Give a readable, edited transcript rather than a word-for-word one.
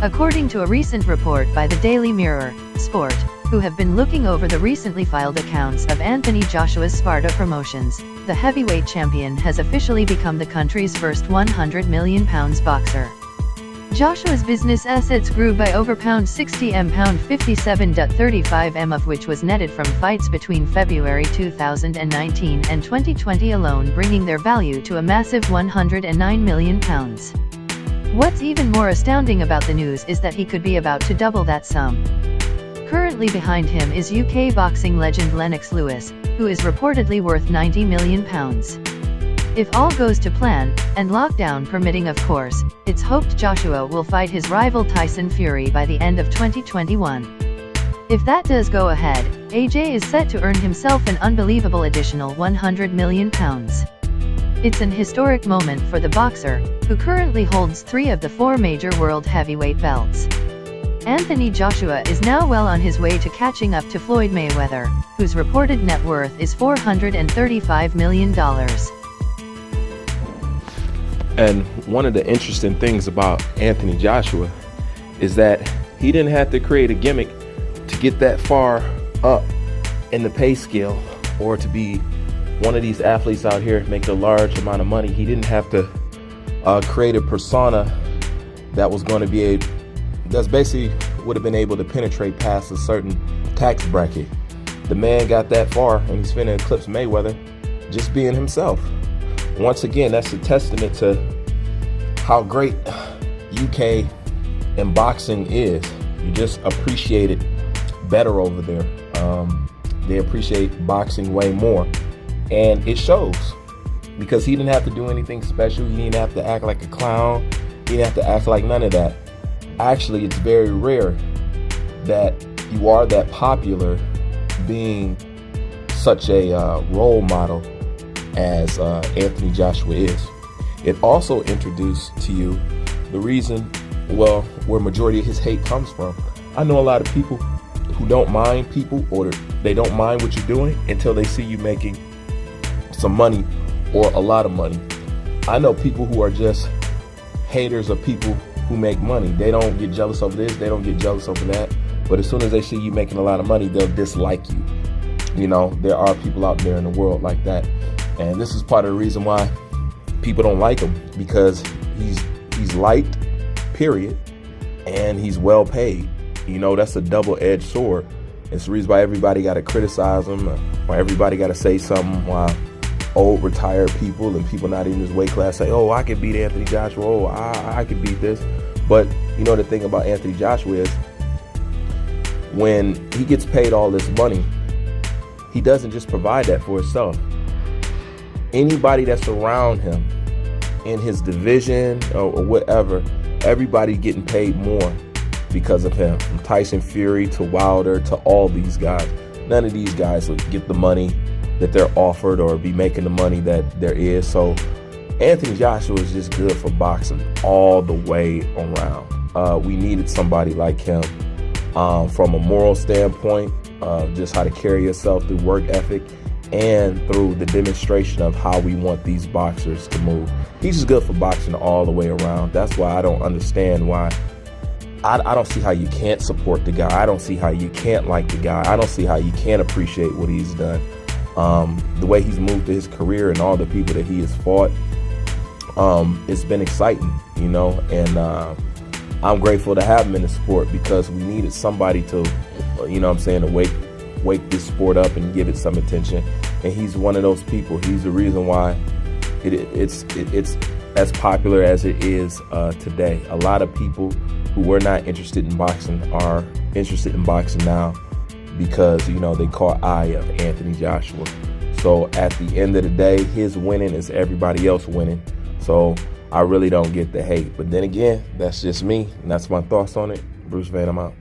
According to a recent report by the Daily Mirror, Sport, who have been looking over the recently filed accounts of Anthony Joshua's Sparta promotions, the heavyweight champion has officially become the country's first £100 million boxer. Joshua's business assets grew by over £60 m, £57.35 m, of which was netted from fights between February 2019 and 2020 alone, bringing their value to a massive £109 million. What's even more astounding about the news is that he could be about to double that sum. Currently behind him is UK boxing legend Lennox Lewis, who is reportedly worth £90 million. If all goes to plan, and lockdown permitting of course, it's hoped Joshua will fight his rival Tyson Fury by the end of 2021. If that does go ahead, AJ is set to earn himself an unbelievable additional £100 million. It's an historic moment for the boxer, who currently holds 3 of the 4 major world heavyweight belts. Anthony Joshua is now well on his way to catching up to Floyd Mayweather, whose reported net worth is $435 million. And one of the interesting things about Anthony Joshua is that he didn't have to create a gimmick to get that far up in the pay scale, or to be one of these athletes out here making a large amount of money. He didn't have to create a persona that was going to be that's basically would have been able to penetrate past a certain tax bracket. The man got that far, and he's finna eclipse Mayweather just being himself. Once again, that's a testament to how great UK and boxing is. You just appreciate it better over there. They appreciate boxing way more, and it shows, because he didn't have to do anything special. He didn't have to act like a clown. He didn't have to act like none of that. Actually, it's very rare that you are that popular being such a role model as Anthony Joshua is. It also introduced to you the reason, well, where majority of his hate comes from. I know a lot of people who don't mind people, or they don't mind what you're doing until they see you making some money or a lot of money. I know people who are just haters of people who make money. They don't get jealous over this, they don't get jealous over that, but as soon as they see you making a lot of money, they'll dislike you. You know, there are people out there in the world like that. And this is part of the reason why people don't like him, because he's liked, period, and he's well paid. You know, that's a double-edged sword. It's the reason why everybody got to criticize him, why everybody got to say something, why old retired people and people not in his weight class say, oh, I could beat Anthony Joshua, oh, I could beat this. But you know, the thing about Anthony Joshua is, when he gets paid all this money, he doesn't just provide that for himself. Anybody that's around him in his division or whatever, everybody getting paid more because of him. From Tyson Fury to Wilder to all these guys. None of these guys would get the money that they're offered or be making the money that there is. So Anthony Joshua is just good for boxing all the way around. We needed somebody like him from a moral standpoint, just how to carry yourself through work ethic, and through the demonstration of how we want these boxers to move. He's just good for boxing all the way around. That's why I don't understand why. I don't see how you can't support the guy. I don't see how you can't like the guy. I don't see how you can't appreciate what he's done. The way he's moved to his career and all the people that he has fought, it's been exciting, you know, and I'm grateful to have him in the sport, because we needed somebody to, you know what I'm saying, to wake this sport up and give it some attention. And he's one of those people. He's the reason why it's as popular as it is today. A lot of people who were not interested in boxing are interested in boxing now, because, you know, they caught eye of Anthony Joshua. So at the end of the day, his winning is everybody else winning. So I really don't get the hate. But then again, that's just me, and that's my thoughts on it. Bruce Van, I'm out.